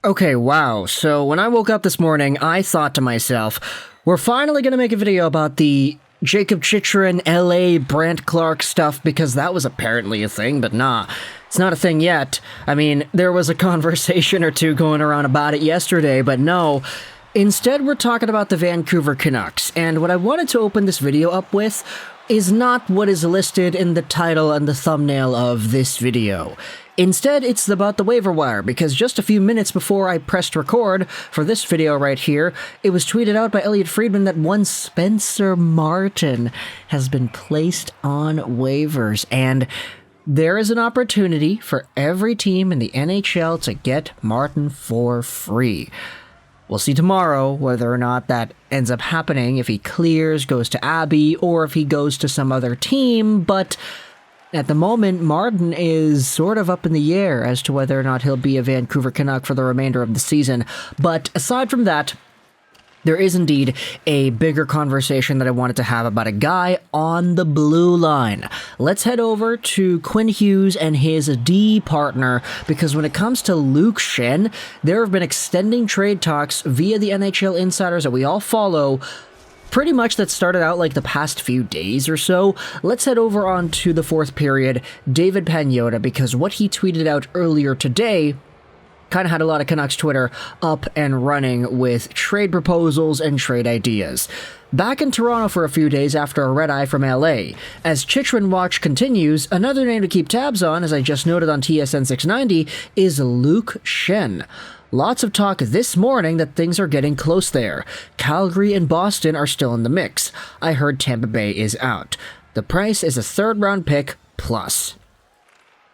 Okay, wow. So when I woke up this morning, I thought to myself, we're finally going to make a video about the Jakob Chychrun, LA, Brandt Clark stuff, because that was apparently a thing, but nah, it's not a thing yet. I mean, there was a conversation or two going around about it yesterday, but no. Instead, we're talking about the Vancouver Canucks, and what I wanted to open this video up with is not what is listed in the title and the thumbnail of this video. Instead, it's about the waiver wire, because just a few minutes before I pressed record for this video right here, it was tweeted out by Elliotte Friedman that one Spencer Martin has been placed on waivers, and there is an opportunity for every team in the NHL to get Martin for free. We'll see tomorrow whether or not that ends up happening, if he clears, goes to Abbey, or if he goes to some other team, but at the moment, Martin is sort of up in the air as to whether or not he'll be a Vancouver Canuck for the remainder of the season. But aside from that, there is indeed a bigger conversation that I wanted to have about a guy on the blue line. Let's head over to Quinn Hughes and his D partner, because when it comes to Luke Schenn, there have been extending trade talks via the NHL insiders that we all follow, pretty much that started out like the past few days or so. Let's head over on to the fourth period, David Pagnotta, because what he tweeted out earlier today kind of had a lot of Canucks Twitter up and running with trade proposals and trade ideas. Back in Toronto for a few days after a red-eye from LA. As Chychrun Watch continues, another name to keep tabs on, as I just noted on TSN 690, is Luke Schenn. Lots of talk this morning that things are getting close there. Calgary and Boston are still in the mix. I heard Tampa Bay is out. The price is a third-round pick plus.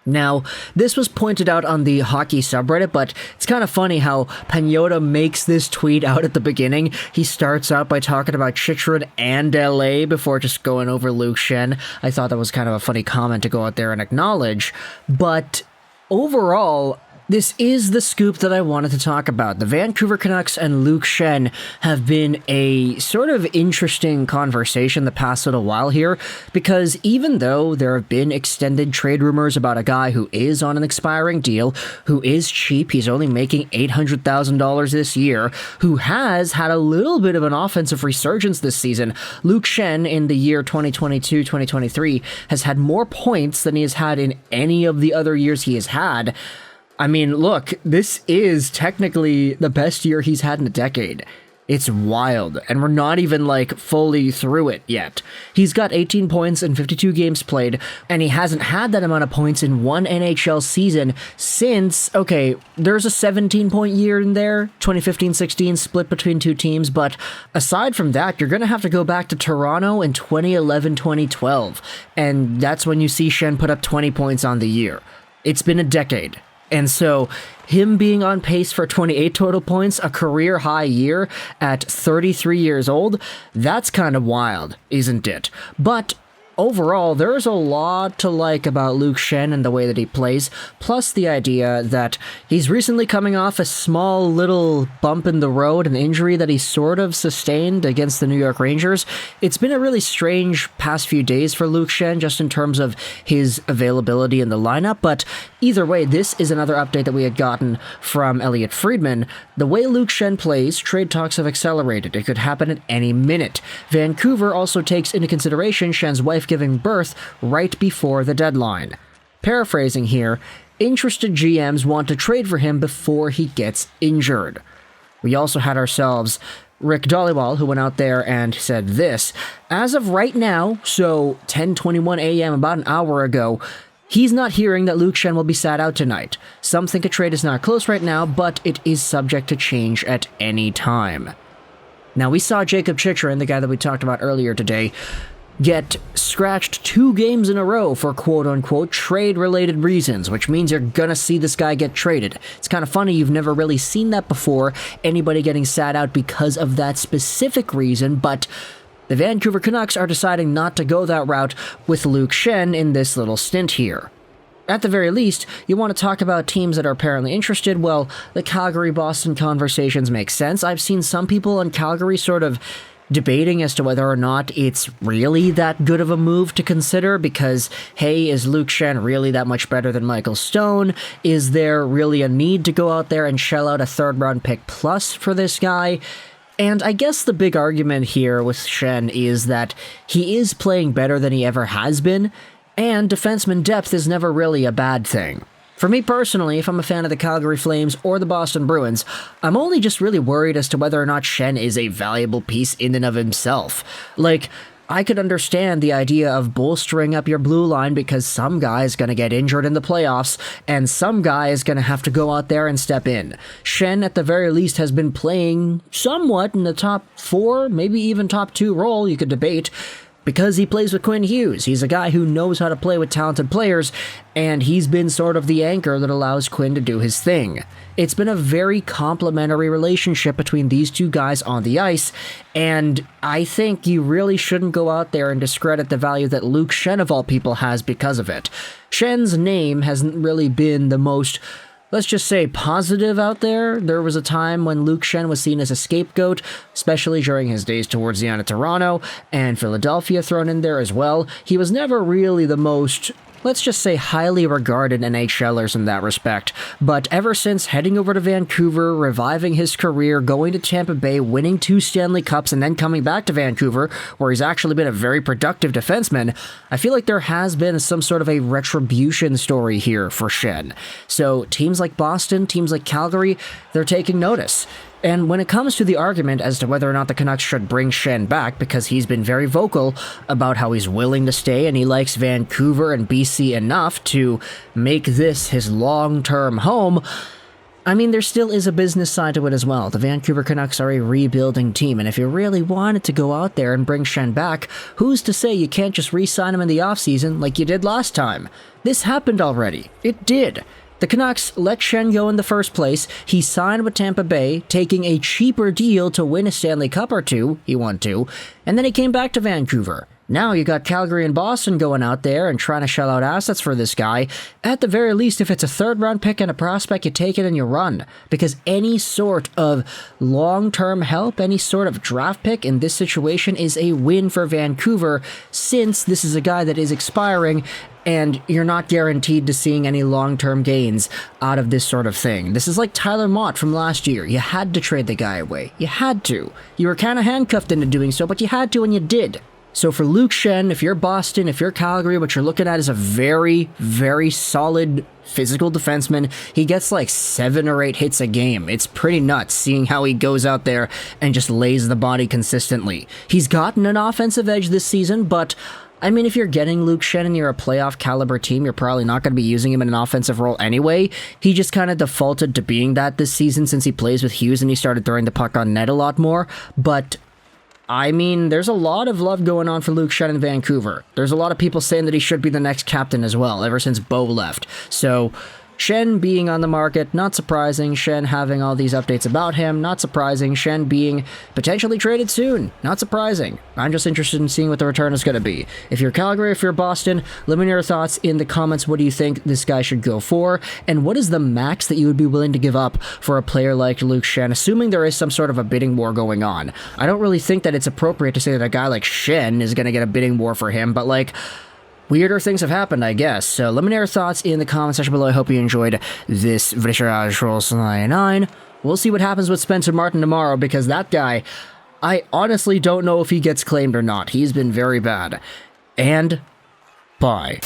Now, this was pointed out on the hockey subreddit, but it's kind of funny how Pagnotta makes this tweet out at the beginning. He starts out by talking about Chychrun and LA before just going over Luke Schenn. I thought that was kind of a funny comment to go out there and acknowledge, but overall, this is the scoop that I wanted to talk about. The Vancouver Canucks and Luke Schenn have been a sort of interesting conversation the past little while here, because even though there have been extended trade rumors about a guy who is on an expiring deal, who is cheap, he's only making $800,000 this year, who has had a little bit of an offensive resurgence this season, Luke Schenn in the year 2022-2023 has had more points than he has had in any of the other years he has had. I mean, look, this is technically the best year he's had in a decade. It's wild, and we're not even, fully through it yet. He's got 18 points in 52 games played, and he hasn't had that amount of points in one NHL season since, okay, there's a 17-point year in there, 2015-16 split between two teams, but aside from that, you're going to have to go back to Toronto in 2011-2012, and that's when you see Schenn put up 20 points on the year. It's been a decade. And so, him being on pace for 28 total points, a career-high year at 33 years old, that's kind of wild, isn't it? But overall, there's a lot to like about Luke Schenn and the way that he plays, plus the idea that he's recently coming off a small little bump in the road, an injury that he sort of sustained against the New York Rangers. It's been a really strange past few days for Luke Schenn, just in terms of his availability in the lineup, but either way, this is another update that we had gotten from Elliotte Friedman. The way Luke Schenn plays, trade talks have accelerated. It could happen at any minute. Vancouver also takes into consideration Schenn's wife giving birth right before the deadline. Paraphrasing here, interested GMs want to trade for him before he gets injured. We also had ourselves Rick Dhaliwal, who went out there and said this: as of right now, so 10:21 a.m., about an hour ago, he's not hearing that Luke Schenn will be sat out tonight. Some think a trade is not close right now, but it is subject to change at any time. Now, we saw Jakob Chychrun, the guy that we talked about earlier today, get scratched 2 games in a row for quote-unquote trade-related reasons, which means you're gonna see this guy get traded. It's kind of funny, you've never really seen that before, anybody getting sat out because of that specific reason, but the Vancouver Canucks are deciding not to go that route with Luke Schenn in this little stint here. At the very least, you want to talk about teams that are apparently interested. Well, the Calgary-Boston conversations make sense. I've seen some people in Calgary sort of debating as to whether or not it's really that good of a move to consider because, hey, is Luke Schenn really that much better than Michael Stone? Is there really a need to go out there and shell out a third-round pick plus for this guy? And I guess the big argument here with Schenn is that he is playing better than he ever has been, and defenseman depth is never really a bad thing. For me personally, if I'm a fan of the Calgary Flames or the Boston Bruins, I'm only just really worried as to whether or not Schenn is a valuable piece in and of himself. Like, I could understand the idea of bolstering up your blue line because some guy is going to get injured in the playoffs, and some guy is going to have to go out there and step in. Schenn, at the very least, has been playing somewhat in the top 4, maybe even top 2 role, you could debate, because he plays with Quinn Hughes. He's a guy who knows how to play with talented players, and he's been sort of the anchor that allows Quinn to do his thing. It's been a very complimentary relationship between these two guys on the ice, and I think you really shouldn't go out there and discredit the value that Luke Schenn, of all people, has because of it. Schenn's name hasn't really been the most, let's just say, positive out there. There was a time when Luke Schenn was seen as a scapegoat, especially during his days towards the end of Toronto, and Philadelphia thrown in there as well. He was never really the most, let's just say, highly regarded NHLers in that respect. But ever since heading over to Vancouver, reviving his career, going to Tampa Bay, winning 2 Stanley Cups, and then coming back to Vancouver, where he's actually been a very productive defenseman, I feel like there has been some sort of a retribution story here for Schenn. So teams like Boston, teams like Calgary, they're taking notice. And when it comes to the argument as to whether or not the Canucks should bring Schenn back, because he's been very vocal about how he's willing to stay and he likes Vancouver and BC enough to make this his long-term home, I mean, there still is a business side to it as well. The Vancouver Canucks are a rebuilding team, and if you really wanted to go out there and bring Schenn back, who's to say you can't just re-sign him in the offseason like you did last time? This happened already. It did. The Canucks let Schenn go in the first place. He signed with Tampa Bay, taking a cheaper deal to win a Stanley Cup or 2, he won 2, and then he came back to Vancouver. Now you got Calgary and Boston going out there and trying to shell out assets for this guy. At the very least, if it's a third-round pick and a prospect, you take it and you run. Because any sort of long-term help, any sort of draft pick in this situation is a win for Vancouver, since this is a guy that is expiring and you're not guaranteed to seeing any long-term gains out of this sort of thing. This is like Tyler Mott from last year. You had to trade the guy away. You had to. You were kind of handcuffed into doing so, but you had to and you did. So for Luke Schenn, if you're Boston, if you're Calgary, what you're looking at is a very, very solid physical defenseman. He gets like 7 or 8 hits a game. It's pretty nuts seeing how he goes out there and just lays the body consistently. He's gotten an offensive edge this season, but I mean, if you're getting Luke Schenn and you're a playoff caliber team, you're probably not going to be using him in an offensive role anyway. He just kind of defaulted to being that this season since he plays with Hughes and he started throwing the puck on net a lot more. But I mean, there's a lot of love going on for Luke Schenn in Vancouver. There's a lot of people saying that he should be the next captain as well, ever since Bo left. So Schenn being on the market, not surprising. Schenn having all these updates about him, not surprising. Schenn being potentially traded soon, not surprising. I'm just interested in seeing what the return is going to be. If you're Calgary, if you're Boston, let me know your thoughts in the comments. What do you think this guy should go for? And what is the max that you would be willing to give up for a player like Luke Schenn, assuming there is some sort of a bidding war going on? I don't really think that it's appropriate to say that a guy like Schenn is going to get a bidding war for him, but like, weirder things have happened, I guess. So let me know your thoughts in the comment section below. I hope you enjoyed this Juraj Rolls 99. We'll see what happens with Spencer Martin tomorrow, because that guy, I honestly don't know if he gets claimed or not. He's been very bad. And bye.